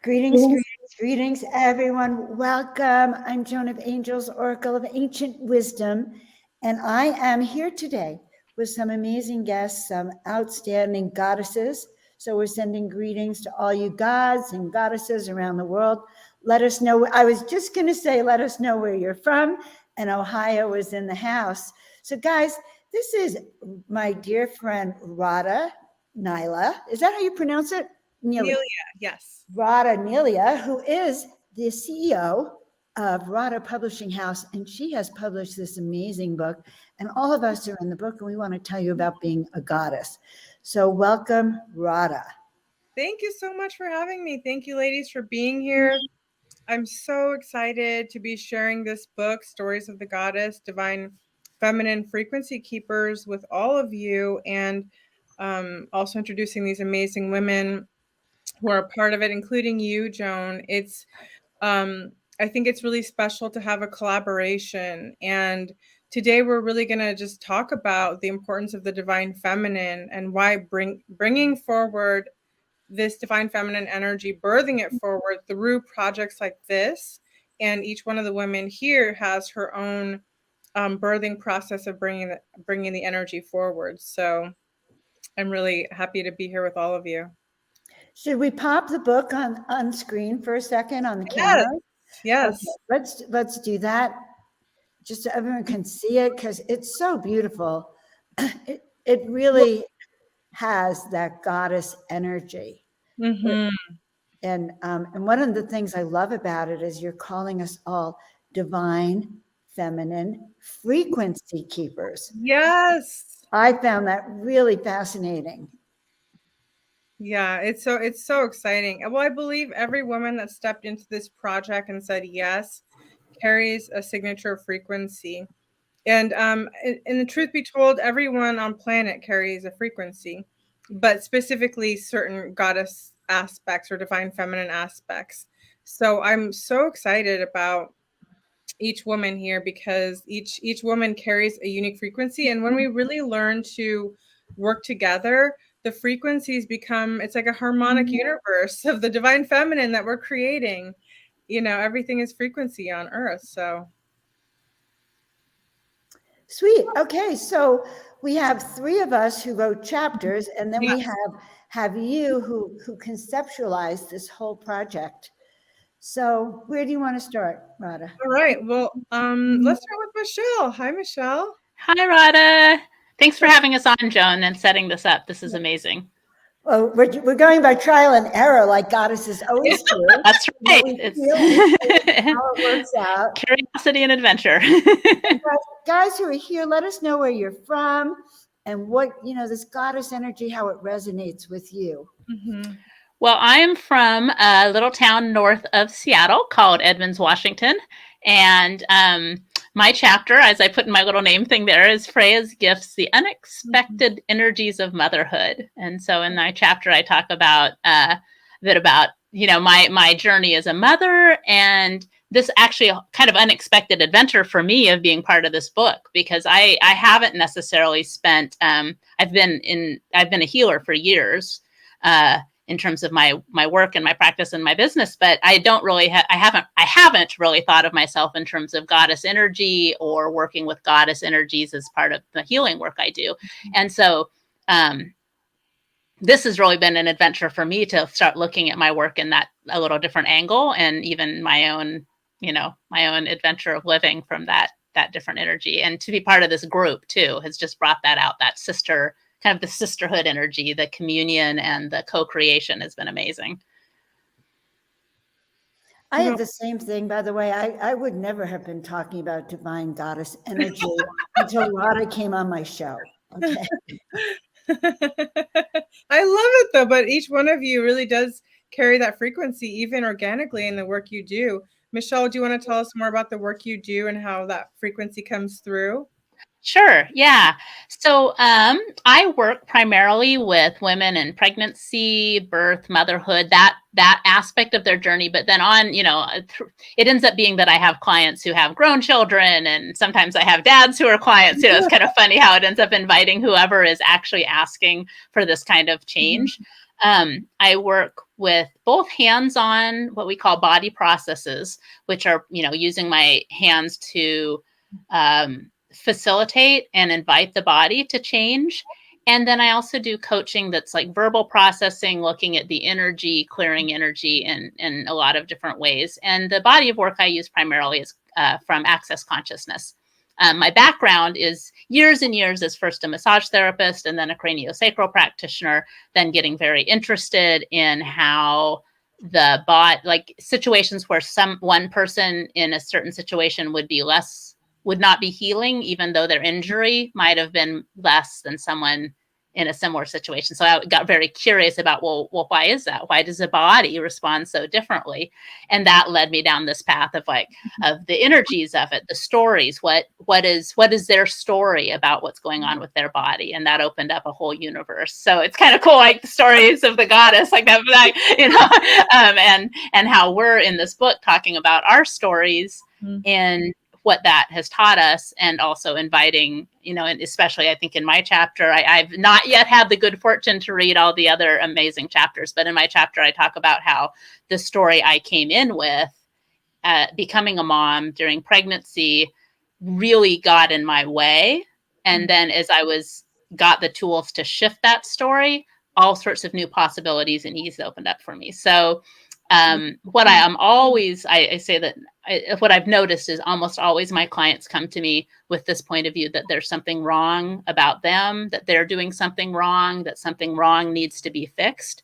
Greetings, greetings, greetings, everyone. Welcome. I'm Joan of Angels, Oracle of Ancient Wisdom, and I am here today with some amazing guests, some outstanding goddesses. So we're sending greetings to all you gods and goddesses around the world. Let us know. I was just going to say, let us know where you're from, and Ohio is in the house. So guys, this is my dear friend, Radha Nyla. Is that how you pronounce it? Nelia, yes. Radha Nelia, who is the CEO of Radhaa Publishing House, and she has published this amazing book. And all of us are in the book, and we want to tell you about being a goddess. So welcome, Radha. Thank you so much for having me. Thank you, ladies, for being here. I'm so excited to be sharing this book, Stories of the Goddess, Divine Feminine Frequency Keepers, with all of you, and also introducing these amazing women who are a part of it, including you, Joan. It's I think it's really special to have a collaboration. And today we're really going to just talk about the importance of the divine feminine and why bringing forward this divine feminine energy, birthing it forward through projects like this. And each one of the women here has her own birthing process of bringing the energy forward. So I'm really happy to be here with all of you. Should we pop the book on screen for a second on the camera? Yes. Okay, let's do that, just so everyone can see it, because it's so beautiful. It really has that goddess energy. Mm-hmm. And one of the things I love about it is you're calling us all divine feminine frequency keepers. Yes. I found that really fascinating. Yeah, it's so exciting. Well, I believe every woman that stepped into this project and said yes carries a signature frequency. And the truth be told, everyone on planet carries a frequency, but specifically certain goddess aspects or divine feminine aspects. So I'm so excited about each woman here, because each woman carries a unique frequency. And when we really learn to work together, the frequencies become, it's like a harmonic universe of the divine feminine that we're creating. You know, everything is frequency on Earth. So sweet. Okay, so we have three of us who wrote chapters, and then we have you who conceptualized this whole project. So where do you want to start, Radha? All right. Well, let's start with Michelle. Hi, Michelle. Hi, Radha. Thanks for having us on, Joan, and setting this up. This is amazing. Well, we're going by trial and error, like goddesses always do. That's right. How it works out. Curiosity and adventure. Guys who are here, let us know where you're from and what, this goddess energy, how it resonates with you. Mm-hmm. Well, I am from a little town north of Seattle called Edmonds, Washington. And my chapter, as I put in my little name thing there, is Freya's Gifts, the Unexpected Energies of Motherhood. And so in my chapter, I talk about a bit about, my journey as a mother, and this actually kind of unexpected adventure for me of being part of this book, because I haven't necessarily spent, I've been a healer for years, in terms of my work and my practice and my business, but I don't really I haven't really thought of myself in terms of goddess energy or working with goddess energies as part of the healing work I do. And so this has really been an adventure for me to start looking at my work in that a little different angle, and even my own adventure of living from that different energy. And to be part of this group too has just brought that out, that kind of the sisterhood energy, the communion and the co-creation has been amazing. I have the same thing, by the way. I would never have been talking about divine goddess energy until Radha came on my show. Okay. I love it though, but each one of you really does carry that frequency, even organically, in the work you do. Michelle, do you want to tell us more about the work you do and how that frequency comes through? Sure. Yeah. So I work primarily with women in pregnancy, birth, motherhood, that aspect of their journey. But then it ends up being that I have clients who have grown children, and sometimes I have dads who are clients. It's kind of funny how it ends up inviting whoever is actually asking for this kind of change. I work with both hands-on, what we call body processes, which are, using my hands to facilitate and invite the body to change. And then I also do coaching that's like verbal processing, looking at the energy, clearing energy in a lot of different ways. And the body of work I use primarily is from Access Consciousness. My background is years and years as first a massage therapist and then a craniosacral practitioner, then getting very interested in how the body, like situations where one person in a certain situation would not be healing, even though their injury might have been less than someone in a similar situation. So I got very curious about, well, why is that? Why does the body respond so differently? And that led me down this path of of the energies of it, the stories, what is their story about what's going on with their body? And that opened up a whole universe. So it's kind of cool, like the stories of the goddess, like that, and how we're in this book talking about our stories and what that has taught us, and also inviting, and especially I think in my chapter, I've not yet had the good fortune to read all the other amazing chapters, but in my chapter, I talk about how the story I came in with, becoming a mom during pregnancy, really got in my way. And then as I got the tools to shift that story, all sorts of new possibilities and ease opened up for me. So what I am always, I say that what I've noticed is almost always my clients come to me with this point of view that there's something wrong about them, that they're doing something wrong, that something wrong needs to be fixed.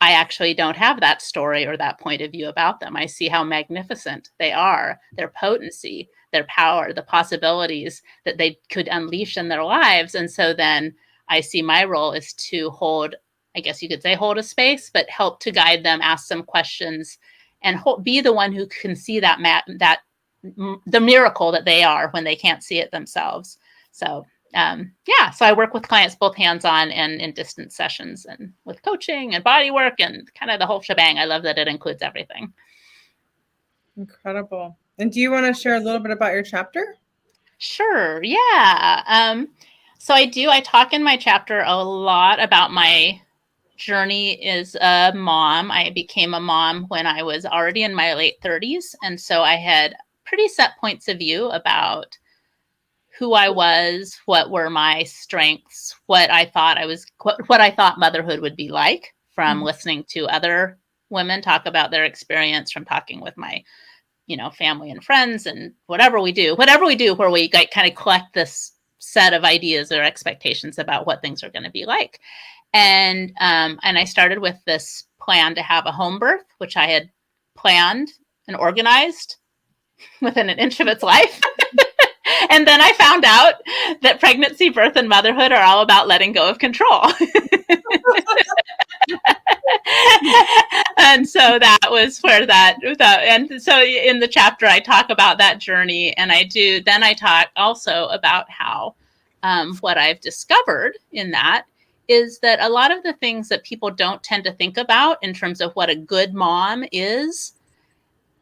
I actually don't have that story or that point of view about them. I see how magnificent they are, their potency, their power, the possibilities that they could unleash in their lives. And so then I see my role is to hold, I guess you could say, hold a space, but help to guide them, ask some questions, and be the one who can see that the miracle that they are when they can't see it themselves. So so I work with clients both hands-on and in distance sessions, and with coaching and body work and kind of the whole shebang. I love that it includes everything. Incredible. And do you want to share a little bit about your chapter? Sure. Yeah. So I talk in my chapter a lot about my journey as a mom. I became a mom when I was already in my late 30s. And so I had pretty set points of view about who I was, what were my strengths, what I thought motherhood would be like from listening to other women talk about their experience, from talking with my, family and friends, and whatever we do where we kind of collect this set of ideas or expectations about what things are going to be like. And I started with this plan to have a home birth, which I had planned and organized within an inch of its life. And then I found out that pregnancy, birth, and motherhood are all about letting go of control. And so that was where and so in the chapter, I talk about that journey, and I talk also about how what I've discovered in that is that a lot of the things that people don't tend to think about in terms of what a good mom is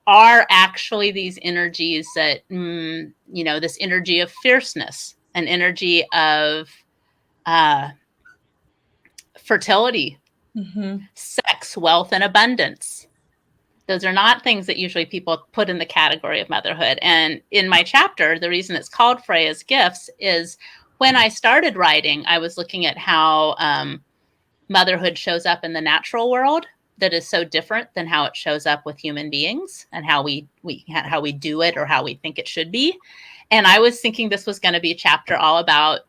are actually these energies that, this energy of fierceness, an energy of fertility, sex, wealth, and abundance. Those are not things that usually people put in the category of motherhood. And in my chapter, the reason it's called Freya's Gifts is when I started writing, I was looking at how motherhood shows up in the natural world that is so different than how it shows up with human beings, and how we do it or how we think it should be. And I was thinking this was going to be a chapter all about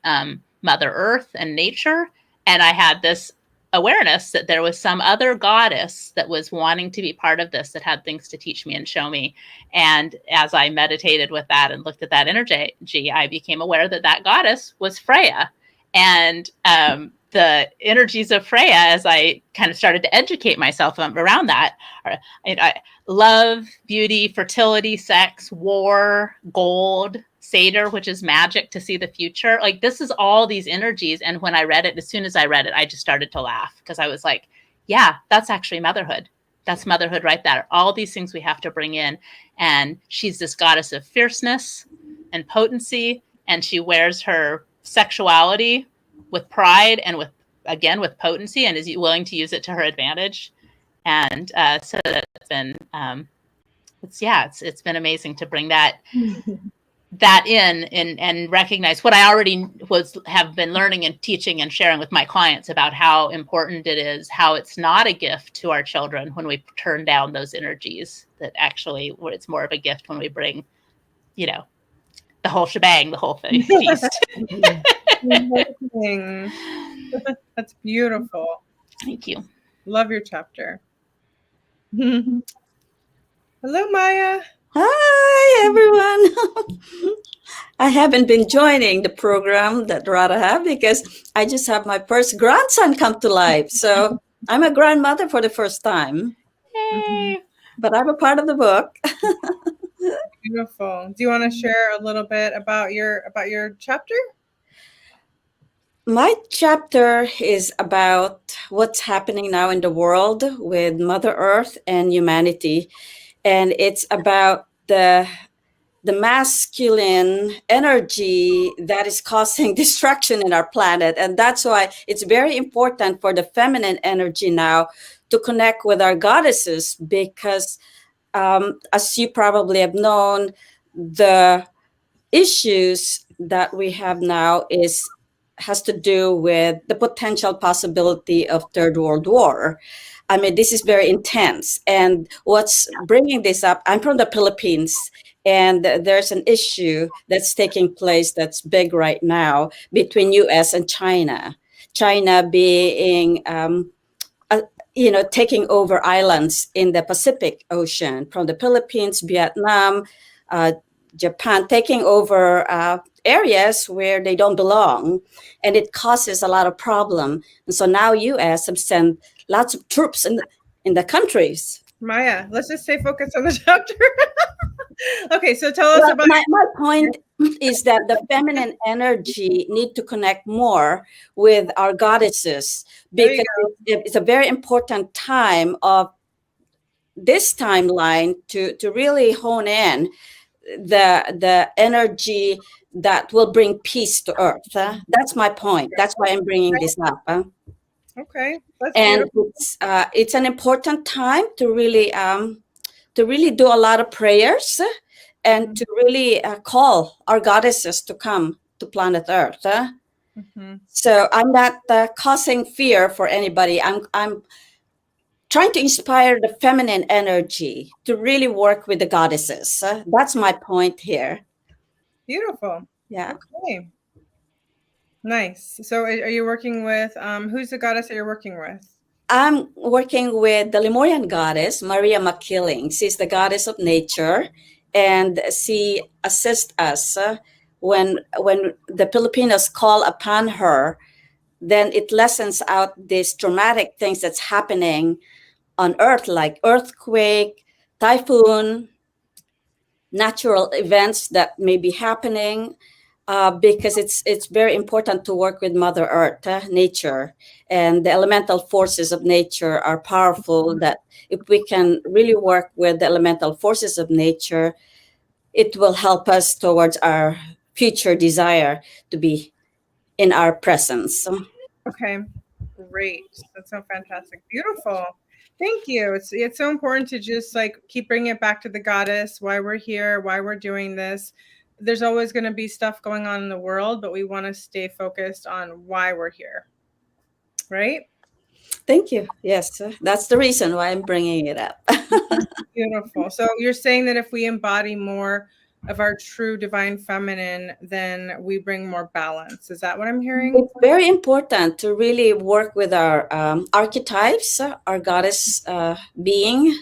Mother Earth and nature. And I had this awareness that there was some other goddess that was wanting to be part of this, that had things to teach me and show me. And as I meditated with that and looked at that energy, I became aware that that goddess was Freya. And the energies of Freya, as I kind of started to educate myself around that, are love, beauty, fertility, sex, war, gold, Seder, which is magic, to see the future. Like, this is all these energies. And when I read it, as soon as I read it, I just started to laugh, because I was like, yeah, that's actually motherhood. That's motherhood right there. All these things we have to bring in. And she's this goddess of fierceness and potency, and she wears her sexuality with pride and with again, with potency, and is willing to use it to her advantage. And so that's been, it's been amazing to bring that in and recognize what I already have been learning and teaching and sharing with my clients about how important it is, how it's not a gift to our children when we turn down those energies, that actually it's more of a gift when we bring, the whole shebang, the whole feast. That's beautiful. Thank you. Love your chapter. Hello, Maya. Hi, everyone. I haven't been joining the program that Radha have because I just have my first grandson come to life. So I'm a grandmother for the first time. Yay. But I'm a part of the book. Beautiful. Do you want to share a little bit about your chapter? My chapter is about what's happening now in the world with Mother Earth and humanity. And it's about the masculine energy that is causing destruction in our planet. And that's why it's very important for the feminine energy now to connect with our goddesses, because as you probably have known, the issues that we have now has to do with the potential possibility of Third World War. I mean, this is very intense. And what's bringing this up, I'm from the Philippines, and there's an issue that's taking place that's big right now between US and China. China being, taking over islands in the Pacific Ocean, from the Philippines, Vietnam, Japan, taking over areas where they don't belong, and it causes a lot of problem. And so now US have sent lots of troops in the countries. Maya, let's just stay focused on the chapter. Okay, so tell us about my point is that the feminine energy need to connect more with our goddesses, because it's a very important time of this timeline to really hone in the energy that will bring peace to Earth. That's my point. That's why I'm bringing this up. Okay, that's and beautiful. it's an important time to really do a lot of prayers and to really call our goddesses to come to planet Earth. So I'm not causing fear for anybody. I'm trying to inspire the feminine energy to really work with the goddesses. That's my point here. Beautiful. Yeah. Okay. Nice. So are you working with, who's the goddess that you're working with? I'm working with the Lemurian goddess, Maria McKilling. She's the goddess of nature, and she assists us when the Filipinos call upon her. Then it lessens out these traumatic things that's happening on Earth, like earthquake, typhoon, natural events that may be happening, because it's very important to work with Mother Earth, nature, and the elemental forces of nature are powerful. That if we can really work with the elemental forces of nature, it will help us towards our future desire to be in our presence. Okay, great. That's so fantastic. Beautiful. Thank you. It's so important to just keep bringing it back to the goddess, why we're here, why we're doing this. There's always going to be stuff going on in the world, but we want to stay focused on why we're here. Right? Thank you. Yes, that's the reason why I'm bringing it up. Beautiful. So you're saying that if we embody more of our true divine feminine, then we bring more balance. Is that what I'm hearing? It's very important to really work with our archetypes, our goddess beings,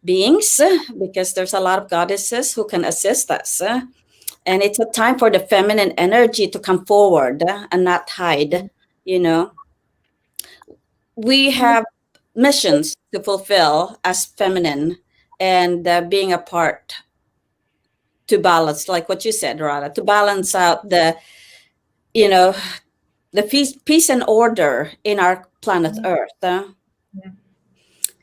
because there's a lot of goddesses who can assist us. And it's a time for the feminine energy to come forward and not hide. We have missions to fulfill as feminine, and being a part to balance, like what you said, Radha, to balance out the peace and order in our planet Earth.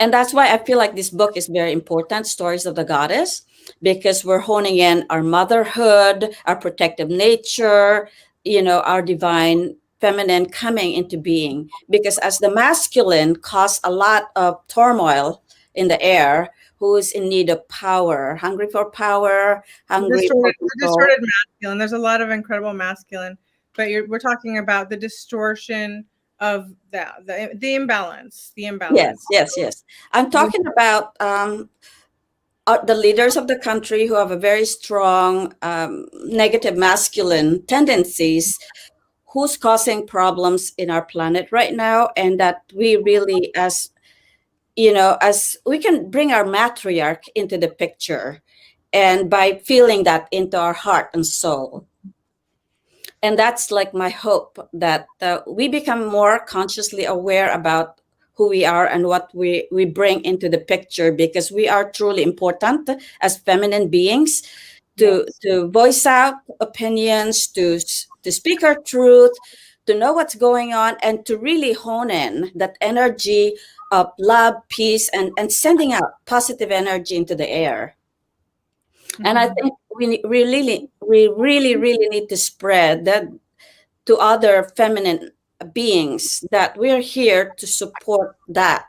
And that's why I feel like this book is very important, Stories of the Goddess, because we're honing in our motherhood, our protective nature, our divine feminine coming into being, because as the masculine caused a lot of turmoil in the air, who is in need of power, hungry for power, hungry for The control. distorted masculine. There's a lot of incredible masculine, but we're talking about the distortion of the imbalance. Yes. I'm talking about the leaders of the country who have a very strong negative masculine tendencies, who's causing problems in our planet right now, and that we really, as as we can bring our matriarch into the picture, and by feeling that into our heart and soul. And that's like my hope, that we become more consciously aware about who we are and what we bring into the picture, because we are truly important as feminine beings to voice out opinions, to speak our truth, to know what's going on, and to really hone in that energy of love, peace, and sending out positive energy into the air. And I think we really need to spread that to other feminine beings, that we're here to support that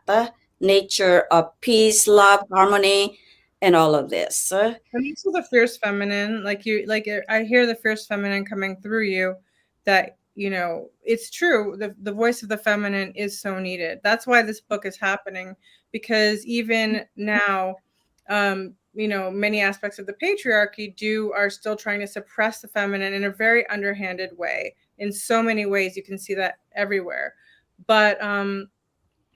nature of peace, love, harmony, and all of this. And also the fierce feminine, I hear the fierce feminine coming through you, that it's true. The voice of the feminine is so needed. That's why this book is happening, because even now, many aspects of the patriarchy are still trying to suppress the feminine in a very underhanded way. In so many ways, you can see that everywhere. But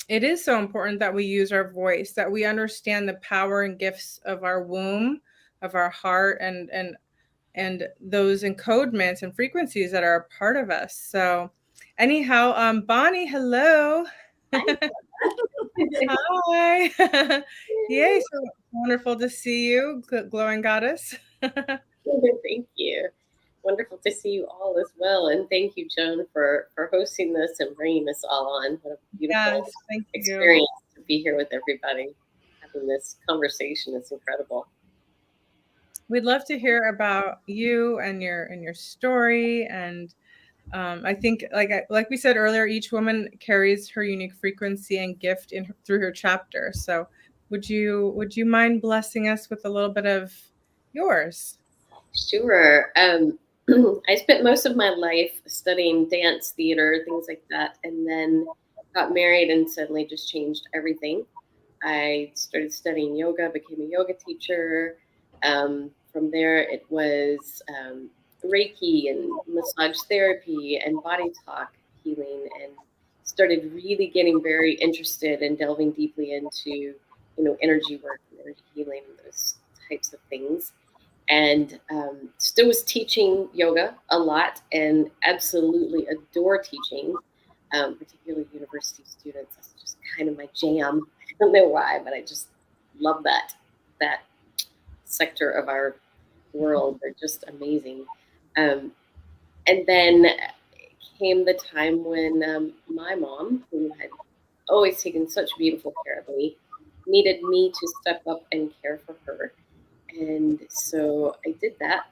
it is so important that we use our voice, that we understand the power and gifts of our womb, of our heart, and those encodements and frequencies that are a part of us. So anyhow, Bonnie, hello. Hi. Yay, so wonderful to see you, glowing goddess. Thank you. Wonderful to see you all as well. And thank you, Joan, for hosting this and bringing this all on. What a beautiful experience to be here with everybody, having this conversation. It's incredible. We'd love to hear about you and your story. And I think, like we said earlier, each woman carries her unique frequency and gift through her chapter. So would you mind blessing us with a little bit of yours? Sure. I spent most of my life studying dance, theater, things like that, and then got married and suddenly just changed everything. I started studying yoga, became a yoga teacher. From there, it was Reiki and massage therapy and body talk healing, and started really getting very interested and delving deeply into, energy work and energy healing, those types of things. And still was teaching yoga a lot, and absolutely adore teaching, particularly university students. That's just kind of my jam. I don't know why, but I just love that sector of our world. They're just amazing. And then came the time when my mom, who had always taken such beautiful care of me, needed me to step up and care for her. And so I did that,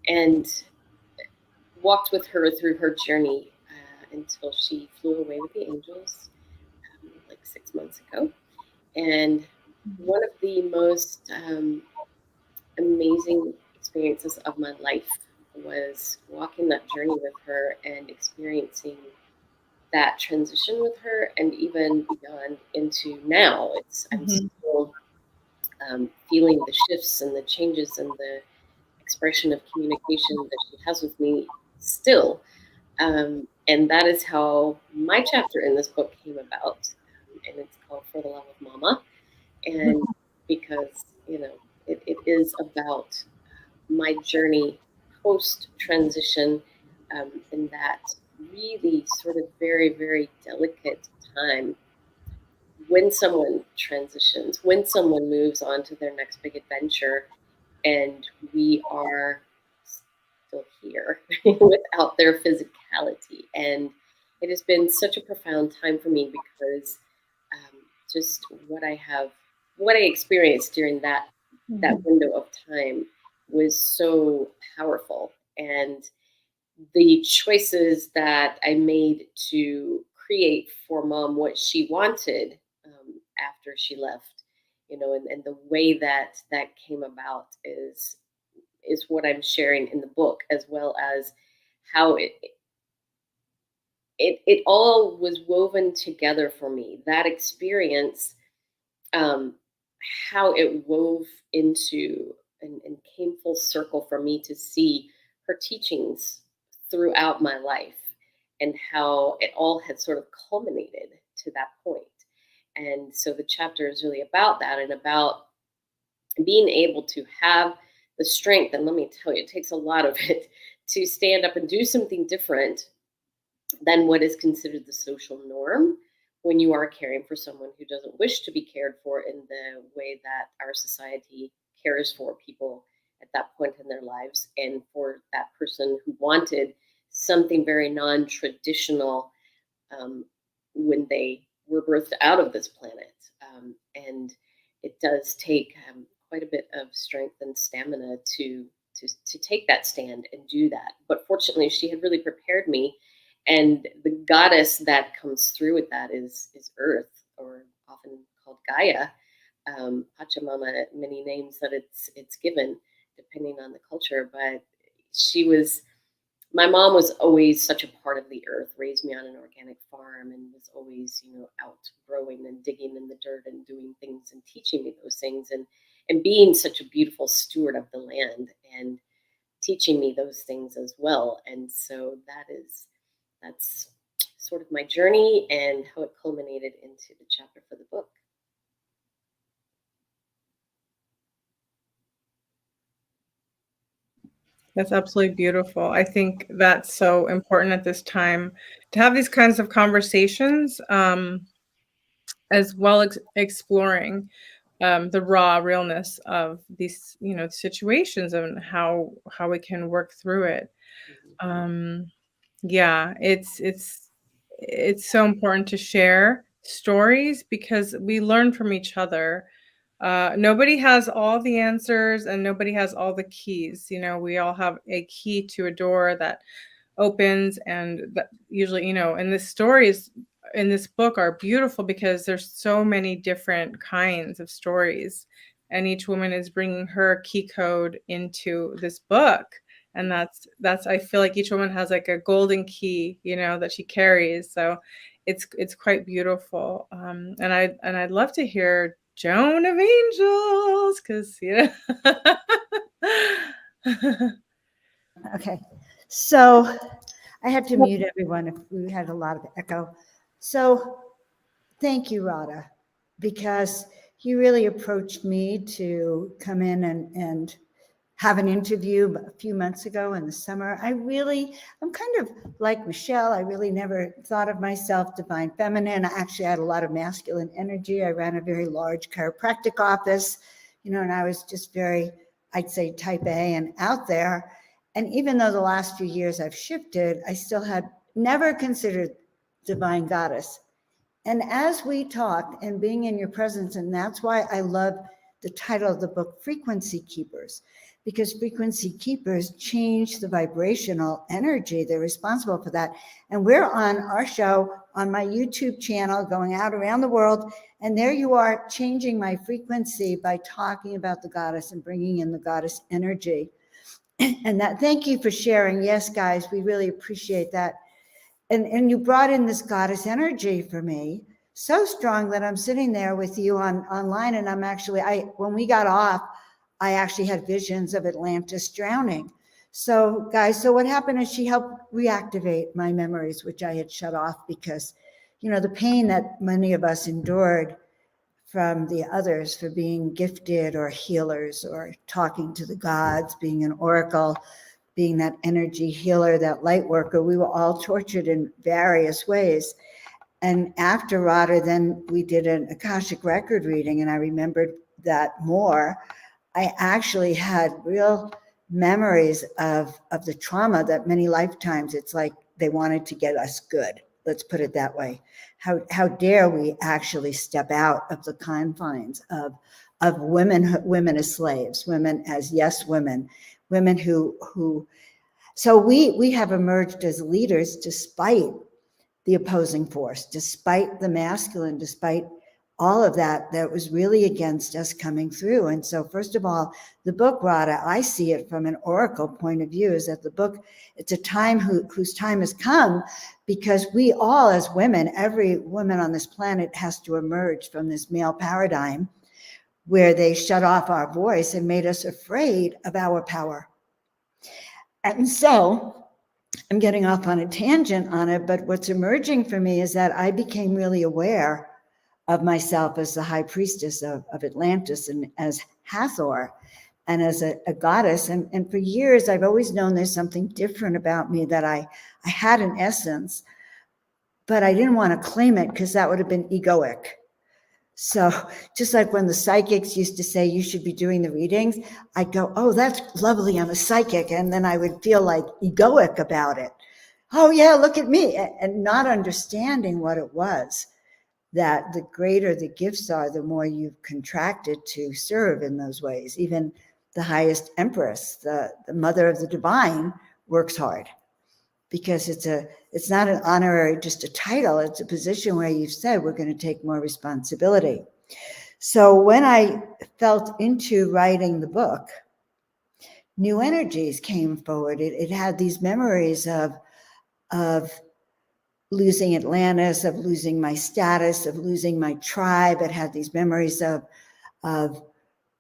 and walked with her through her journey until she flew away with the angels like 6 months ago. And one of the most amazing experiences of my life was walking that journey with her and experiencing that transition with her, and even beyond into now. I'm still feeling the shifts and the changes and the expression of communication that she has with me still. And that is how my chapter in this book came about. And it's called For the Love of Mama. And because, it is about my journey post-transition, in that really sort of very, very delicate time when someone transitions, when someone moves on to their next big adventure, and we are still here without their physicality. And it has been such a profound time for me, because just what I experienced during that window of time was so powerful. And the choices that I made to create for Mom what she wanted after she left, and the way that came about is what I'm sharing in the book, as well as how it all was woven together for me. That experience, how it wove into and came full circle for me to see her teachings throughout my life, and how it all had sort of culminated to that point. And so the chapter is really about that, and about being able to have the strength. And let me tell you, it takes a lot of it to stand up and do something different than what is considered the social norm when you are caring for someone who doesn't wish to be cared for in the way that our society cares for people at that point in their lives, and for that person who wanted something very non-traditional when they were birthed out of this planet. And it does take quite a bit of strength and stamina to take that stand and do that. But fortunately, she had really prepared me. And the goddess that comes through with that is Earth, or often called Gaia. Pachamama, many names that it's given depending on the culture. But my mom was always such a part of the earth, raised me on an organic farm, and was always, out growing and digging in the dirt and doing things and teaching me those things, and being such a beautiful steward of the land and teaching me those things as well. And so that's sort of my journey and how it culminated into the chapter for the book. That's absolutely beautiful. I think that's so important at this time to have these kinds of conversations, as well as exploring the raw realness of these, situations, and how we can work through it. Yeah, it's so important to share stories, because we learn from each other. Nobody has all the answers, and nobody has all the keys. We all have a key to a door that opens, and that usually, and the stories in this book are beautiful because there's so many different kinds of stories, and each woman is bringing her key code into this book. And that's I feel like each woman has like a golden key, that she carries. So it's quite beautiful. And I'd love to hear Joan of Angels, because Okay. So I had to mute everyone if we had a lot of echo. So thank you, Radha, because you really approached me to come in and have an interview a few months ago in the summer. I'm kind of like Michelle. I really never thought of myself divine feminine. I actually had a lot of masculine energy. I ran a very large chiropractic office, and I was just very, I'd say, type A and out there. And even though the last few years I've shifted, I still had never considered divine goddess. And as we talk and being in your presence, and that's why I love the title of the book, Frequency Keepers, because frequency keepers change the vibrational energy. They're responsible for that. And we're on our show on my YouTube channel, going out around the world. And there you are, changing my frequency by talking about the goddess and bringing in the goddess energy. And that, thank you for sharing. Yes, guys, we really appreciate that. And you brought in this goddess energy for me, so strong that I'm sitting there with you online, and I'm actually, when we got off, I actually had visions of Atlantis drowning. So guys, so what happened is she helped reactivate my memories, which I had shut off because, the pain that many of us endured from the others for being gifted or healers or talking to the gods, being an oracle, being that energy healer, that light worker, we were all tortured in various ways. And after Radha, then we did an Akashic record reading, and I remembered that more. I actually had real memories of the trauma that many lifetimes, it's like they wanted to get us good. Let's put it that way. How dare we actually step out of the confines of women as slaves, women as yes women, women who So we have emerged as leaders despite the opposing force, despite the masculine, despite all of that was really against us coming through. And so, first of all, the book, Radha, I see it from an oracle point of view, is that the book, it's a time whose time has come, because we all, as women, every woman on this planet has to emerge from this male paradigm where they shut off our voice and made us afraid of our power. And so I'm getting off on a tangent on it, but what's emerging for me is that I became really aware of myself as the high priestess of Atlantis and as Hathor and as a goddess. And for years, I've always known there's something different about me, that I had an essence, but I didn't want to claim it because that would have been egoic. So just like when the psychics used to say, you should be doing the readings, I'd go, oh, that's lovely, I'm a psychic. And then I would feel like egoic about it. Oh yeah, look at me. And not understanding what it was, that the greater the gifts are, the more you've contracted to serve in those ways. Even the highest empress, the mother of the divine, works hard, because it's not an honorary, just a title. It's a position where you've said, we're going to take more responsibility. So when I felt into writing the book, new energies came forward. It had these memories of losing Atlantis, of losing my status, of losing my tribe. It had these memories of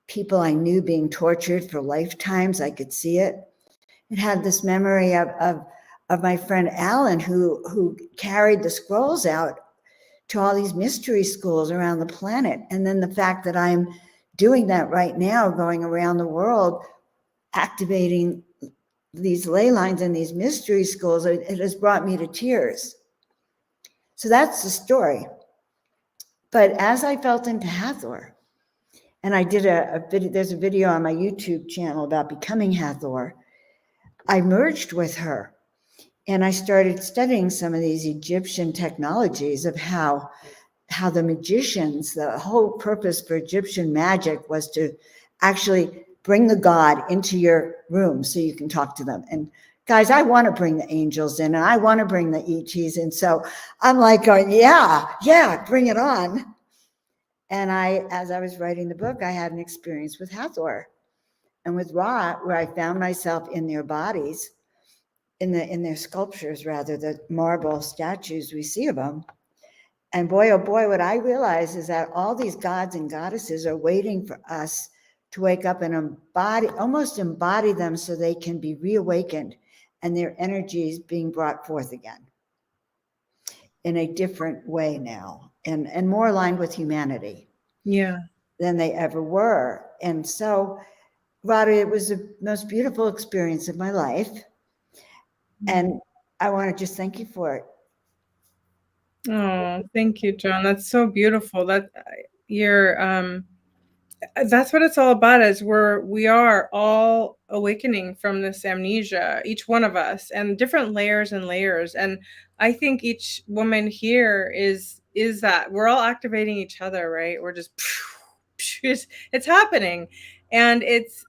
people I knew being tortured for lifetimes. I could see it. It had this memory of my friend Alan, who carried the scrolls out to all these mystery schools around the planet. And then the fact that I'm doing that right now, going around the world, activating these ley lines in these mystery schools, it has brought me to tears. So that's the story. But as I felt into Hathor, and I did a video, there's a video on my YouTube channel about becoming Hathor, I merged with her. And I started studying some of these Egyptian technologies of how the magicians, the whole purpose for Egyptian magic was to actually bring the god into your room so you can talk to them. And guys, I want to bring the angels in, and I want to bring the ETs in. So I'm like going, yeah, bring it on. And as I was writing the book, I had an experience with Hathor and with Ra, where I found myself in their bodies, in their sculptures, rather, the marble statues we see of them. And boy, oh boy, what I realized is that all these gods and goddesses are waiting for us to wake up and almost embody them, so they can be reawakened and their energies being brought forth again in a different way now, and more aligned with humanity than they ever were. And so, Radha, it was the most beautiful experience of my life. And I want to just thank you for it. Oh, thank you, John. That's so beautiful. That's what it's all about, is we are all awakening from this amnesia, each one of us, and different layers and layers. And I think each woman here is that we're all activating each other, right? We're just it's happening, and it's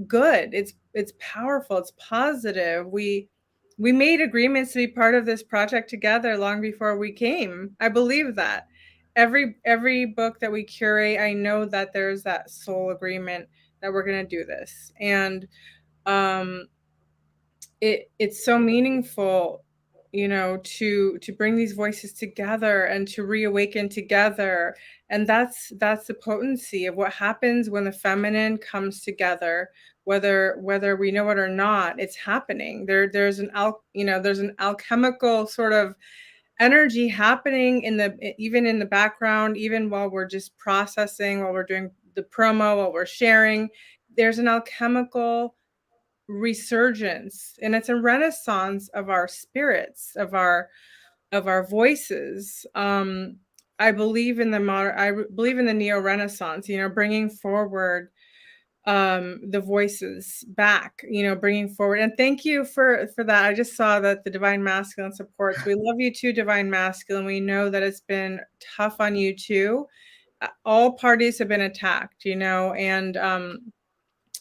good. It's powerful. It's positive. We made agreements to be part of this project together long before we came. I believe that. Every book that we curate, I know that there's that soul agreement that we're going to do this. And it's so meaningful, to bring these voices together and to reawaken together. And that's the potency of what happens when the feminine comes together. Whether we know it or not, it's happening. There's an alchemical sort of energy happening even in the background, even while we're just processing, while we're doing the promo, while we're sharing. There's an alchemical resurgence, and it's a renaissance of our spirits, of our voices. I believe in the neo-renaissance, bringing forward the voices back, bringing forward. And thank you for that. I just saw that the Divine Masculine supports. We love you too, Divine Masculine. We know that it's been tough on you too. All parties have been attacked, and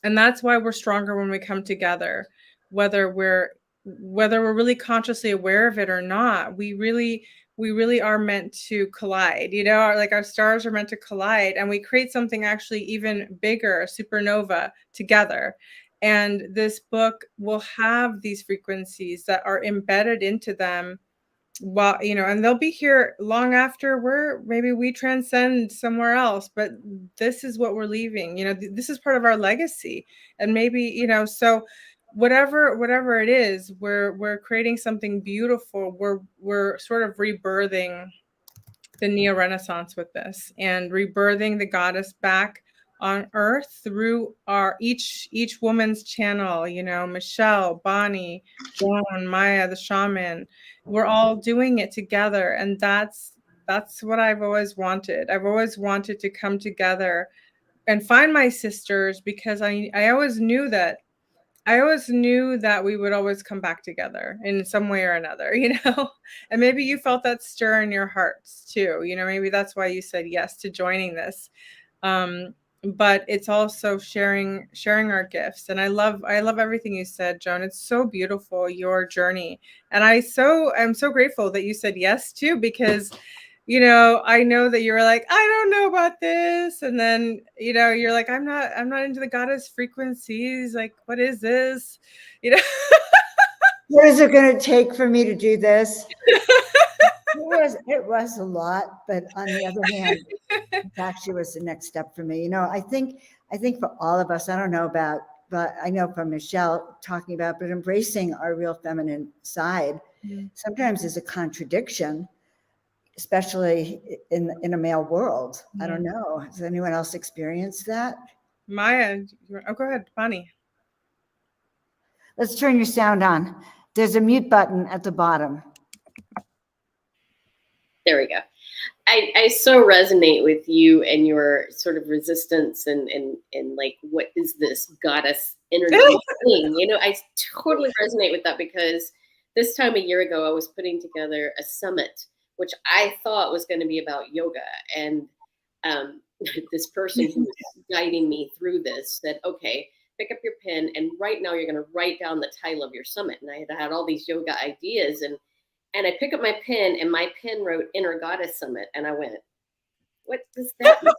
that's why we're stronger when we come together. whether we're really consciously aware of it or not. We really are meant to collide, like our stars are meant to collide, and we create something actually even bigger, a supernova, together. And this book will have these frequencies that are embedded into them, well, and they'll be here long after maybe we transcend somewhere else, but this is what we're leaving. This is part of our legacy. And maybe, so whatever it is, we're creating something beautiful. We're sort of rebirthing the neo-Renaissance with this, and rebirthing the goddess back on earth through our each woman's channel. Michelle, Bonnie, Joan, Maya, the shaman, we're all doing it together. And that's what I've always wanted. I've always wanted to come together and find my sisters, because I always knew that we would always come back together in some way or another, and maybe you felt that stir in your hearts too. Maybe that's why you said yes to joining this. But it's also sharing our gifts. And I love everything you said, Joan. It's so beautiful, your journey. And I'm so grateful that you said yes too, because I know that you were like, I don't know about this. And then, you're like, I'm not into the goddess frequencies. Like, what is this? What is it going to take for me to do this? It was a lot, but on the other hand, it actually was the next step for me. I think for all of us, I don't know about, but I know from Michelle talking about, but embracing our real feminine side sometimes is a contradiction, especially in a male world. I don't know. Has anyone else experienced that? Maya, go ahead, Bonnie. Let's turn your sound on. There's a mute button at the bottom. There we go. I so resonate with you and your sort of resistance and like, what is this goddess energy thing? I totally resonate with that, because this time a year ago, I was putting together a summit, which I thought was going to be about yoga. And this person who was guiding me through this said, okay, pick up your pen, and right now you're going to write down the title of your summit. And I had all these yoga ideas, and I pick up my pen, and my pen wrote Inner Goddess Summit. And I went, what does that mean?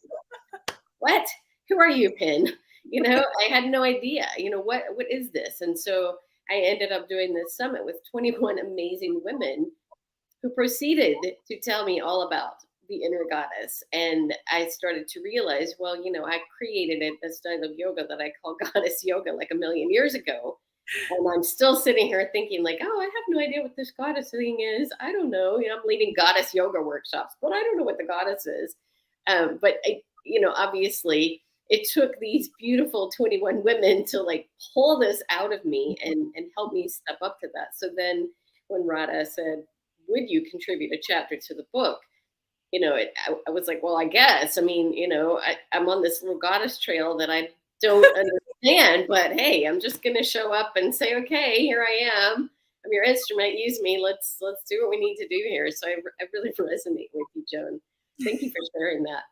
What? Who are you, pen? I had no idea, what is this? And so I ended up doing this summit with 21 amazing women who proceeded to tell me all about the inner goddess. And I started to realize, well, I created a style of yoga that I call goddess yoga like a million years ago. And I'm still sitting here thinking like, oh, I have no idea what this goddess thing is. I don't know. I'm leading goddess yoga workshops, but I don't know what the goddess is. But obviously it took these beautiful 21 women to like pull this out of me and help me step up to that. So then when Radha said, would you contribute a chapter to the book? I was like, well, I guess. I mean, I'm on this little goddess trail that I don't understand, but hey, I'm just going to show up and say, okay, here I am. I'm your instrument. Use me. Let's do what we need to do here. So I really resonate with you, Joan. Thank you for sharing that.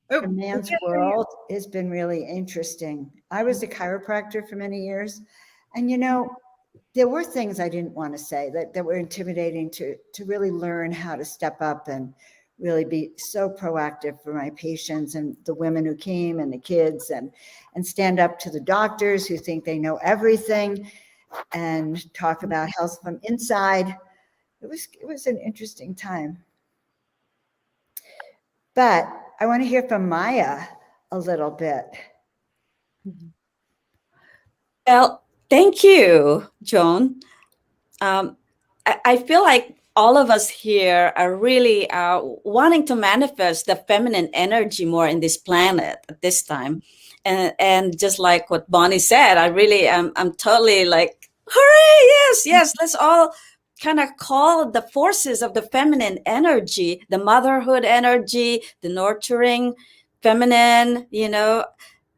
The man's world has been really interesting. I was a chiropractor for many years, and there were things I didn't want to say that were intimidating to really learn how to step up and really be so proactive for my patients and the women who came and the kids, and stand up to the doctors who think they know everything and talk about health from inside. It was an interesting time. But I want to hear from Maya a little bit. Well, thank you, Joan. I feel like all of us here are really wanting to manifest the feminine energy more in this planet at this time. And just like what Bonnie said, I'm totally like, hooray, yes, let's all kind of call the forces of the feminine energy, the motherhood energy, the nurturing feminine,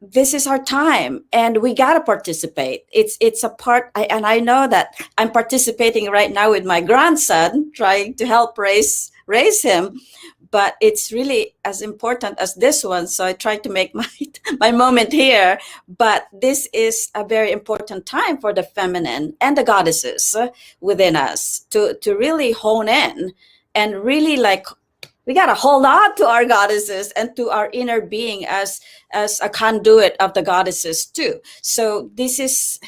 this is our time and we got to participate. It's a part, and I know that I'm participating right now with my grandson, trying to help raise him. but it's really as important as this one. So I try to make my moment here. But this is a very important time for the feminine and the goddesses within us to really hone in and really like, we got to hold on to our goddesses and to our inner being as a conduit of the goddesses too. So this is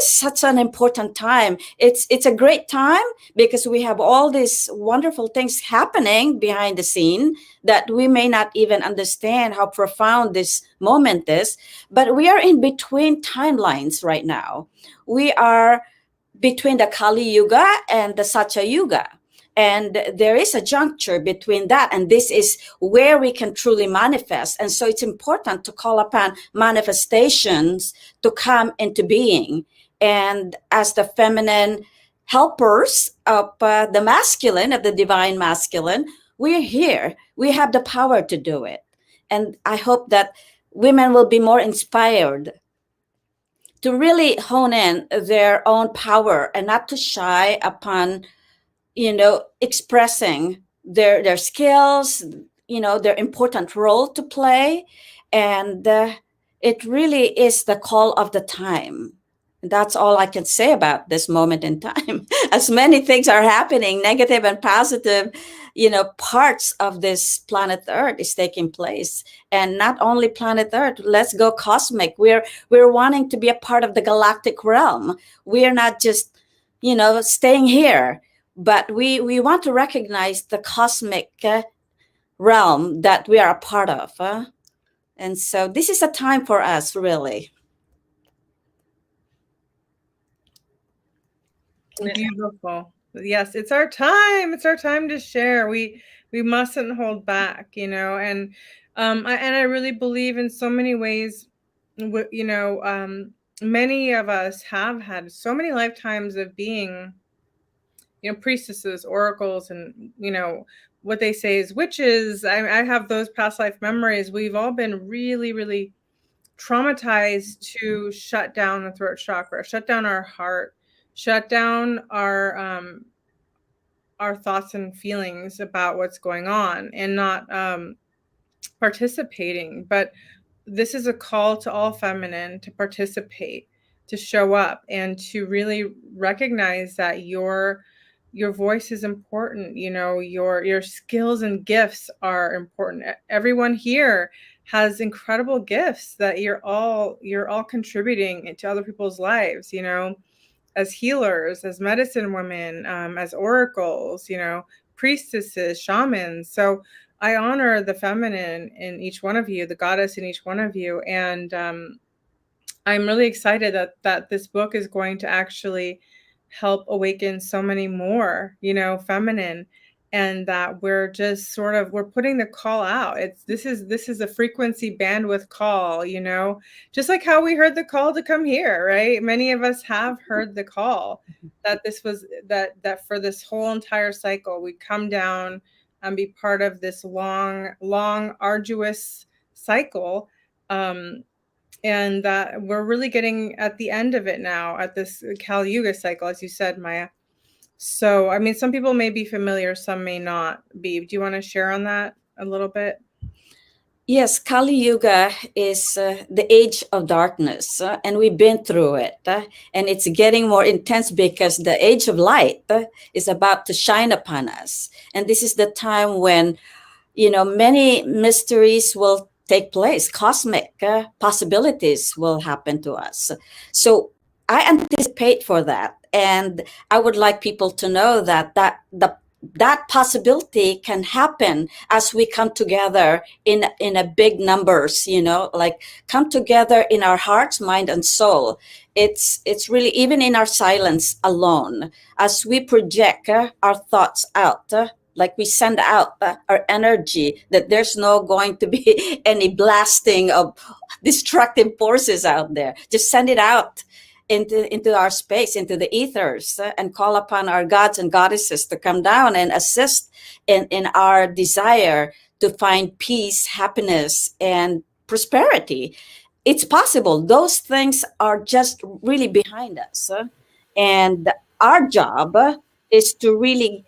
such an important time. It's a great time because we have all these wonderful things happening behind the scene that we may not even understand how profound this moment is. But we are in between timelines right now. We are between the Kali Yuga and the Satya Yuga. And there is a juncture between that. And this is where we can truly manifest. And so it's important to call upon manifestations to come into being. And as the feminine helpers of the masculine, of the divine masculine, we're here. We have the power to do it. And I hope that women will be more inspired to really hone in their own power and not to shy upon expressing their skills, their important role to play. And it really is the call of the time. That's all I can say about this moment in time. As many things are happening, negative and positive, parts of this planet Earth is taking place. And not only planet Earth, let's go cosmic. We're wanting to be a part of the galactic realm. We are not just, staying here. But we want to recognize the cosmic realm that we are a part of. And so this is a time for us, really. Beautiful. Yes, it's our time. It's our time to share. We mustn't hold back, and I really believe in so many ways, many of us have had so many lifetimes of being priestesses, oracles, and what they say is witches. I have those past life memories. We've all been really, really traumatized to shut down the throat chakra, shut down our heart, shut down our thoughts and feelings about what's going on, and not participating. But this is a call to all feminine to participate, to show up, and to really recognize that your voice is important. Your skills and gifts are important. Everyone here has incredible gifts that you're all contributing to other people's lives, as healers, as medicine women, as oracles, priestesses, shamans. So I honor the feminine in each one of you, the goddess in each one of you. And I'm really excited that this book is going to actually help awaken so many more, feminine, and that we're just we're putting the call out. This is a frequency bandwidth call, just like how we heard the call to come here, right? Many of us have heard the call that this was that for this whole entire cycle, we come down and be part of this long, arduous cycle. And that we're really getting at the end of it now, at this Kali Yuga cycle, as you said, Maya. So, some people may be familiar, some may not be. Do you want to share on that a little bit? Yes, Kali Yuga is the age of darkness, and we've been through it. And it's getting more intense because the age of light is about to shine upon us. And this is the time when, many mysteries will take place. Cosmic possibilities will happen to us. So I anticipate for that. And I would like people to know that possibility can happen as we come together in a big numbers, like come together in our hearts, mind, and soul. It's really even in our silence alone, as we project our thoughts out, like we send out our energy, that there's no going to be any blasting of destructive forces out there. Just send it out into our space, into the ethers, and call upon our gods and goddesses to come down and assist in our desire to find peace, happiness, and prosperity. It's possible. Those things are just really behind us. And our job is to really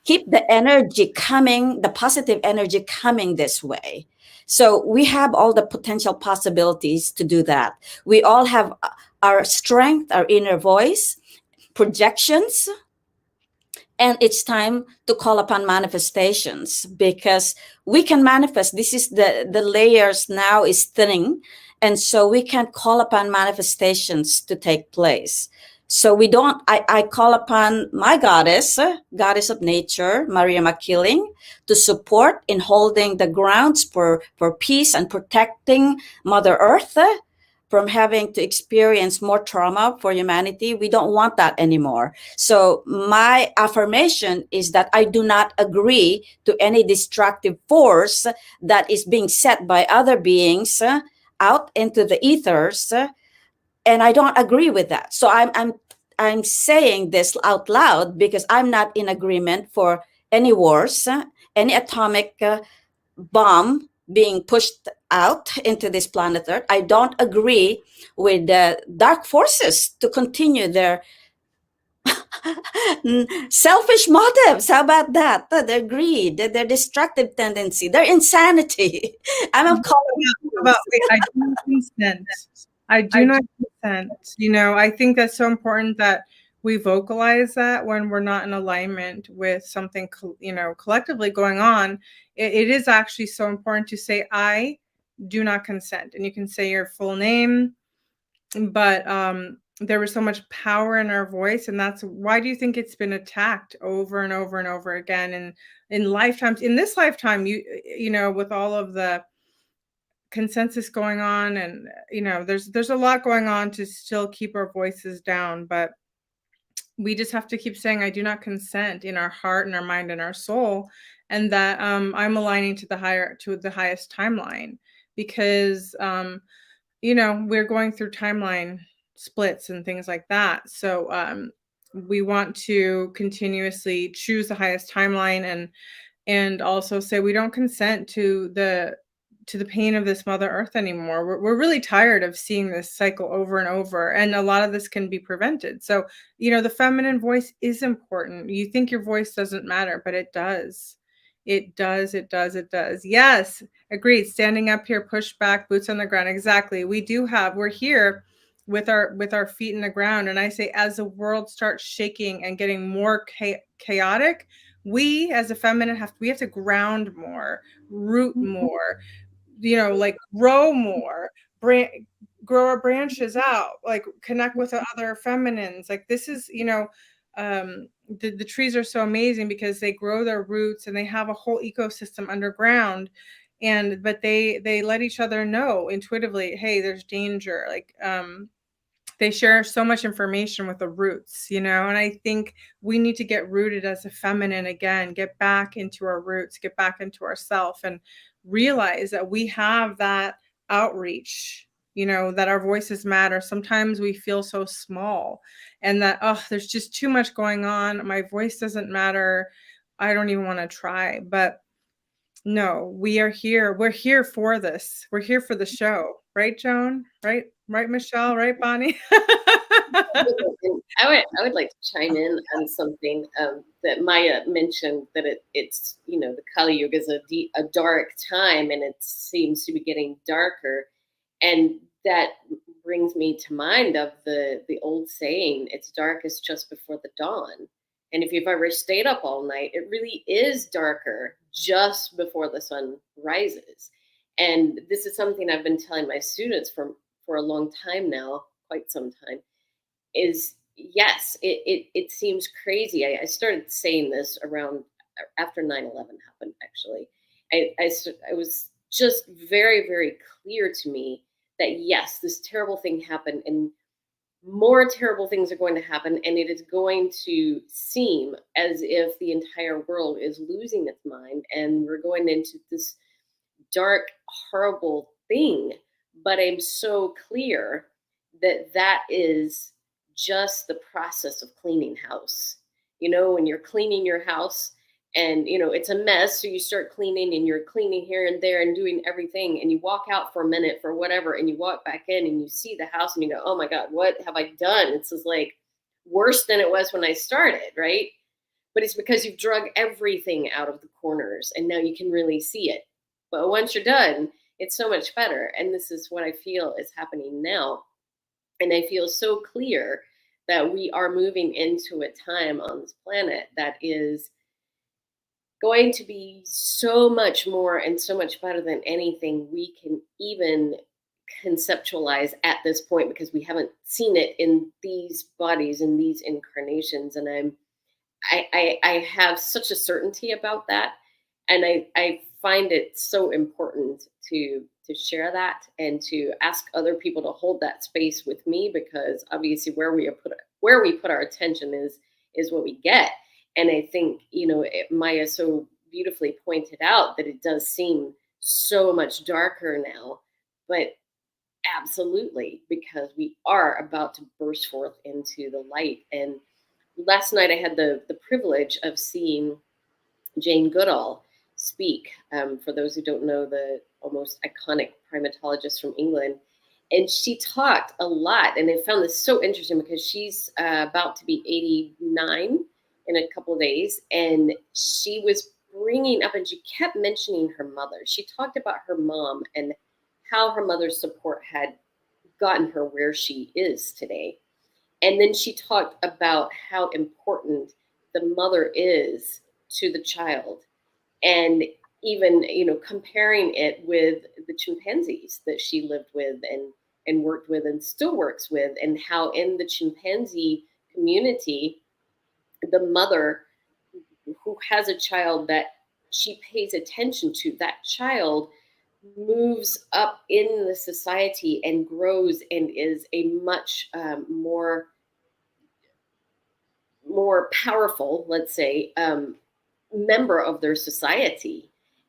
keep the energy coming, the positive energy coming this way. So we have all the potential possibilities to do that. We all have our strength, our inner voice, projections, and it's time to call upon manifestations, because we can manifest. This is the layers now is thinning, and so we can call upon manifestations to take place. So we don't, I call upon my goddess, goddess of nature, Maria McKilling, to support in holding the grounds for peace and protecting Mother Earth from having to experience more trauma for humanity. We don't want that anymore. So my affirmation is that I do not agree to any destructive force that is being set by other beings out into the ethers, and I don't agree with that. So I'm saying this out loud because I'm not in agreement for any wars, any atomic bomb being pushed out into this planet Earth. I don't agree with the dark forces to continue their selfish motives. How about that? Their greed, their destructive tendency, their insanity. I'm calling I do not consent. I do not consent. You know, I think that's so important that we vocalize that when we're not in alignment with something, you know, collectively going on. It is actually so important to say, I do not consent. And you can say your full name, but there was so much power in our voice. And that's why do you think it's been attacked over and over and over again? And in lifetimes, in this lifetime, you know, with all of the consensus going on, and you know, there's a lot going on to still keep our voices down, but we just have to keep saying, I do not consent, in our heart and our mind and our soul, and that I'm aligning to the highest timeline, because you know, we're going through timeline splits and things like that. So we want to continuously choose the highest timeline, and also say we don't consent to the pain of this Mother Earth anymore. We're really tired of seeing this cycle over and over, and a lot of this can be prevented. So, you know, the feminine voice is important. You think your voice doesn't matter, but it does. It does. It does. It does. Yes, agreed. Standing up here, push back, boots on the ground. Exactly. We're here with our feet in the ground. And I say, as the world starts shaking and getting more chaotic, we as a feminine we have to ground more, root more, you know, like grow more, grow our branches out, like connect with other feminines. Like this is, you know, the trees are so amazing because they grow their roots and they have a whole ecosystem underground, but they let each other know intuitively, hey, there's danger. Like they share so much information with the roots, you know, and I think we need to get rooted as a feminine again, get back into our roots, get back into ourself, and realize that we have that outreach, you know, that our voices matter. Sometimes we feel so small, and that, oh, there's just too much going on. My voice doesn't matter. I don't even want to try. But no, we are here. We're here for this. We're here for the show. Right, Joan? Right, Michelle? Right, Bonnie? I would like to chime in on something that Maya mentioned, that it's, you know, the Kali Yuga is a dark time, and it seems to be getting darker. And that brings me to mind of the old saying, it's darkest just before the dawn. And if you've ever stayed up all night, it really is darker just before the sun rises. And this is something I've been telling my students for a long time now, quite some time, is yes, it seems crazy. I started saying this around after 9/11 happened, actually. I was just very, very clear to me that yes, this terrible thing happened, and more terrible things are going to happen, and it is going to seem as if the entire world is losing its mind, and we're going into this dark, horrible thing. But I'm so clear that that is just the process of cleaning house. You know, when you're cleaning your house and, you know, it's a mess, so you start cleaning, and you're cleaning here and there and doing everything, and you walk out for a minute for whatever, and you walk back in and you see the house and you go, oh my God, what have I done? It's just like worse than it was when I started, right? but it's because you've drug everything out of the corners and now you can really see it. But once you're done, it's so much better. And this is what I feel is happening now. And I feel so clear that we are moving into a time on this planet that is going to be so much more and so much better than anything we can even conceptualize at this point, because we haven't seen it in these bodies, in these incarnations. And I have such a certainty about that. And I find it so important to share that and to ask other people to hold that space with me, because obviously where we put our attention is what we get. And I think, Maya so beautifully pointed out that it does seem so much darker now, but absolutely, because we are about to burst forth into the light. And last night I had the privilege of seeing Jane Goodall speak. For those who don't know, the almost iconic primatologist from England. And she talked a lot. And I found this so interesting because she's about to be 89 in a couple of days. And she was bringing up, and she kept mentioning her mother. She talked about her mom and how her mother's support had gotten her where she is today. And then she talked about how important the mother is to the child. And even, comparing it with the chimpanzees that she lived with and worked with and still works with, and how in the chimpanzee community, the mother who has a child that she pays attention to, that child moves up in the society and grows and is a much more powerful, let's say, member of their society.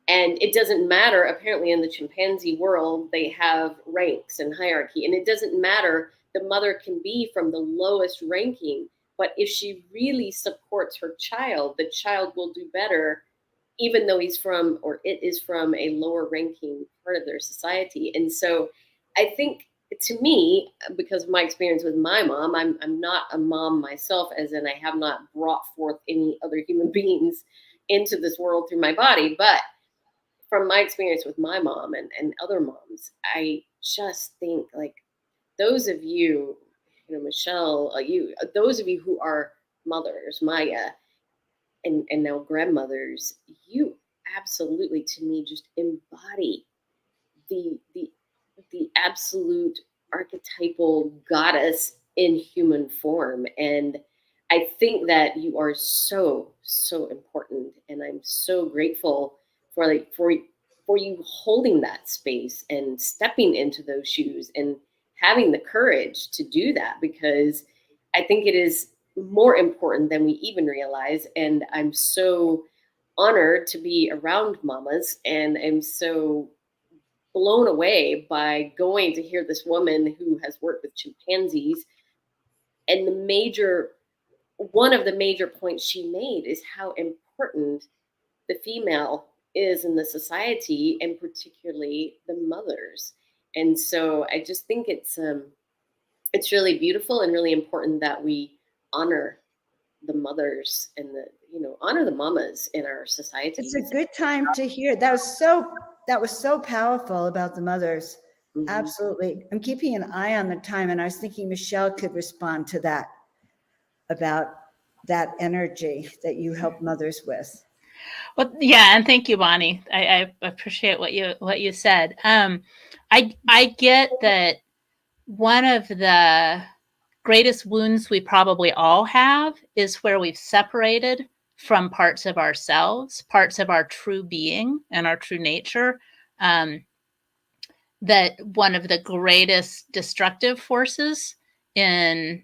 And it doesn't matter, apparently in the chimpanzee world, they have ranks and hierarchy, and it doesn't matter, the mother can be from the lowest ranking, but if she really supports her child, the child will do better, even though it is from a lower ranking part of their society. And so I think, to me, because of my experience with my mom, I'm not a mom myself, as in I have not brought forth any other human beings into this world through my body. But from my experience with my mom and other moms, I just think, like, those of you, Michelle, those of you who are mothers, Maya, and now grandmothers, you absolutely, to me, just embody the absolute archetypal goddess in human form. And I think that you are so, so important. And I'm so grateful for you holding that space and stepping into those shoes and having the courage to do that, because I think it is more important than we even realize. And I'm so honored to be around mamas, and I'm so blown away by going to hear this woman who has worked with chimpanzees. And one of the major points she made is how important the female is in the society, and particularly the mothers. And so I just think it's really beautiful and really important that we honor the mothers and honor the mamas in our society. It's a good time to hear. That was so powerful about the mothers. Mm-hmm. Absolutely. I'm keeping an eye on the time, and I was thinking Michelle could respond to that, about that energy that you help mothers with. Well, yeah, and thank you, Bonnie. I appreciate what you said. I get that one of the greatest wounds we probably all have is where we've separated from parts of ourselves, parts of our true being and our true nature. That one of the greatest destructive forces in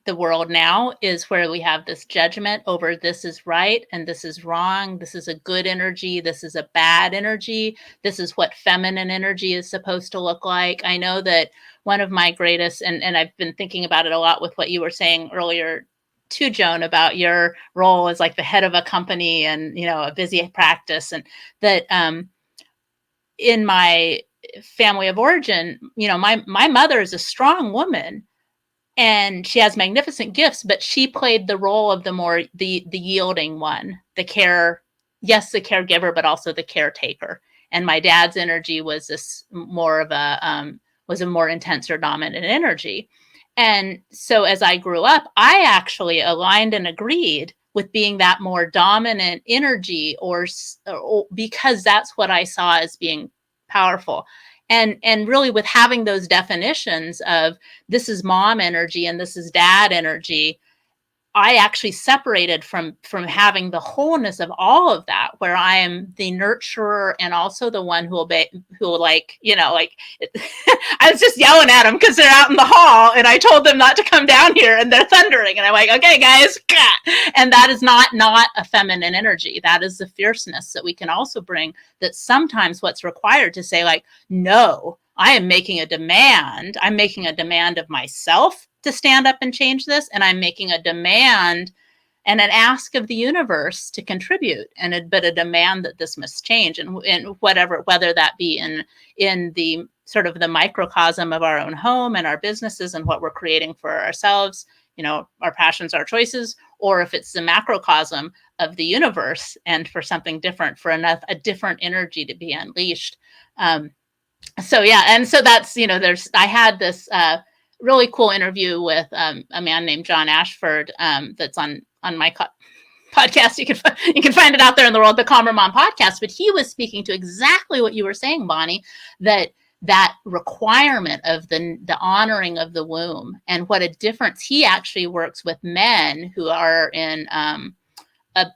the world now is where we have this judgment over this is right and this is wrong. This is a good energy. This is a bad energy. This is what feminine energy is supposed to look like. I know that one of my greatest, and I've been thinking about it a lot with what you were saying earlier too, Joan, about your role as like the head of a company and, a busy practice, and that in my family of origin, my mother is a strong woman, and she has magnificent gifts, but she played the role of the yielding one, the caregiver, but also the caretaker. And my dad's energy was was a more intense or dominant energy. And so as I grew up, I actually aligned and agreed with being that more dominant energy, or because that's what I saw as being powerful. And really with having those definitions of this is mom energy and this is dad energy, I actually separated from having the wholeness of all of that, where I am the nurturer and also the one who will like, I was just yelling at them because they're out in the hall and I told them not to come down here and they're thundering and I'm like, okay, guys. And that is not a feminine energy. That is the fierceness that we can also bring, that sometimes what's required to say like, no, I am making a demand. I'm making a demand of myself to stand up and change this. And I'm making a demand and an ask of the universe to contribute, but a demand that this must change, and whether that be in the sort of the microcosm of our own home and our businesses and what we're creating for ourselves, our passions, our choices, or if it's the macrocosm of the universe and for something different, for a different energy to be unleashed. So yeah, and so that's, I had this really cool interview with a man named John Ashford that's on my podcast. You can find it out there in the world, the Calmer Mom podcast. But he was speaking to exactly what you were saying, Bonnie, that requirement of the honoring of the womb, and what a difference. He actually works with men who are in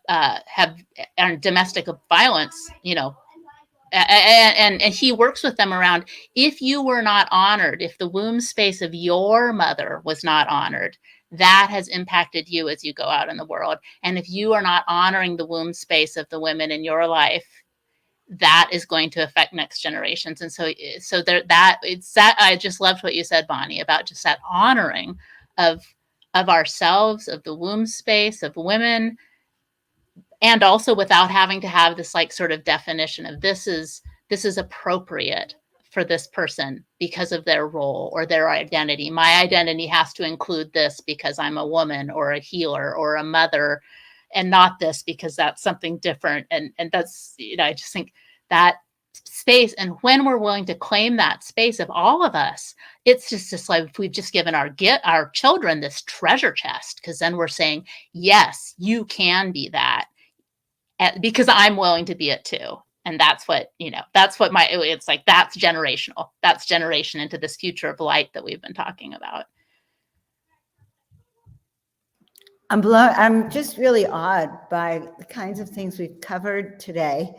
have domestic violence, and he works with them around, if you were not honored, if the womb space of your mother was not honored, that has impacted you as you go out in the world. And if you are not honoring the womb space of the women in your life, that is going to affect next generations. And so I just loved what you said, Bonnie, about just that honoring of ourselves, of the womb space, of women, and also without having to have this like sort of definition of this is appropriate for this person because of their role or their identity. My identity has to include this because I'm a woman or a healer or a mother, and not this because that's something different. And that's, I just think that space, and when we're willing to claim that space of all of us, it's just like if we've just given our children this treasure chest, because then we're saying, yes, you can be that. Because I'm willing to be it too. And that's what, it's like, that's generational. That's generation into this future of light that we've been talking about. I'm just really awed by the kinds of things we've covered today.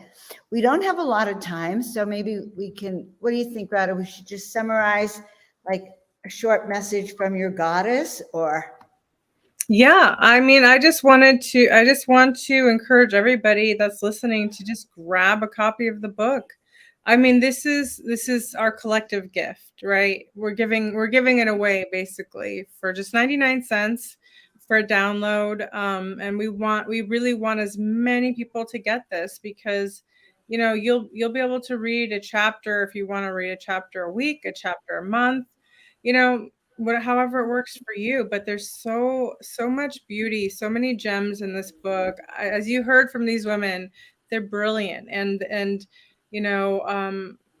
We don't have a lot of time, so maybe we can, what do you think, Radha? We should just summarize like a short message from your goddess, or? Yeah, I mean, I just want to encourage everybody that's listening to just grab a copy of the book. I mean, this is our collective gift, right? We're giving it away basically for just 99 cents for a download. And we really want as many people to get this, because you'll be able to read a chapter if you want to read a chapter a week, a chapter a month, however it works for you. But there's so much beauty, so many gems in this book. As you heard from these women, they're brilliant. And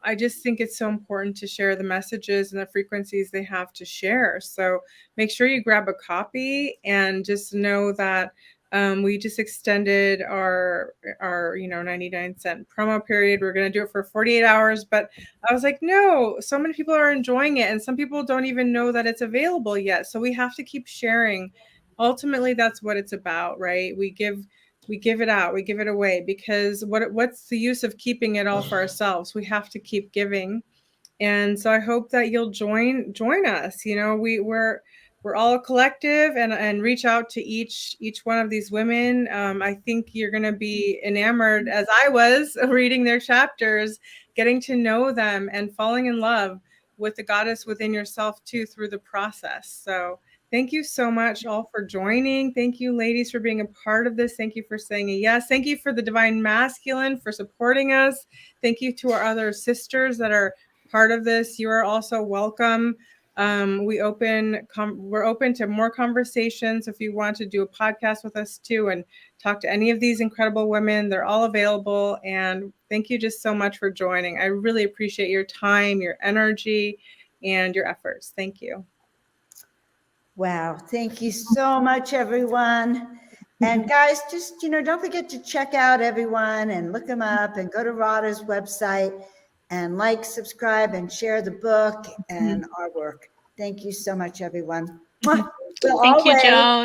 I just think it's so important to share the messages and the frequencies they have to share. So make sure you grab a copy, and just know that we just extended our 99-cent promo period. We're going to do it for 48 hours, but I was like, no, so many people are enjoying it, and some people don't even know that it's available yet. So we have to keep sharing. Ultimately, that's what it's about, right? We give it out, we give it away, because what's the use of keeping it all for ourselves? We have to keep giving. And so I hope that you'll join us. We're all a collective, and reach out to each one of these women. I think you're going to be enamored, as I was, reading their chapters, getting to know them, and falling in love with the goddess within yourself too through the process. So thank you so much all for joining. Thank you, ladies, for being a part of this. Thank you for saying a yes. Thank you for the Divine Masculine for supporting us. Thank you to our other sisters that are part of this. You are also welcome. we're open to more conversations. If you want to do a podcast with us too and talk to any of these incredible women, they're all available. And thank you just so much for joining. I really appreciate your time, your energy, and your efforts. Thank you. Wow. Thank you so much, everyone. And guys, just, don't forget to check out everyone and look them up and go to Radha's website and like, subscribe, and share the book and our work. Thank you so much, everyone. We'll Thank you, always- Joan.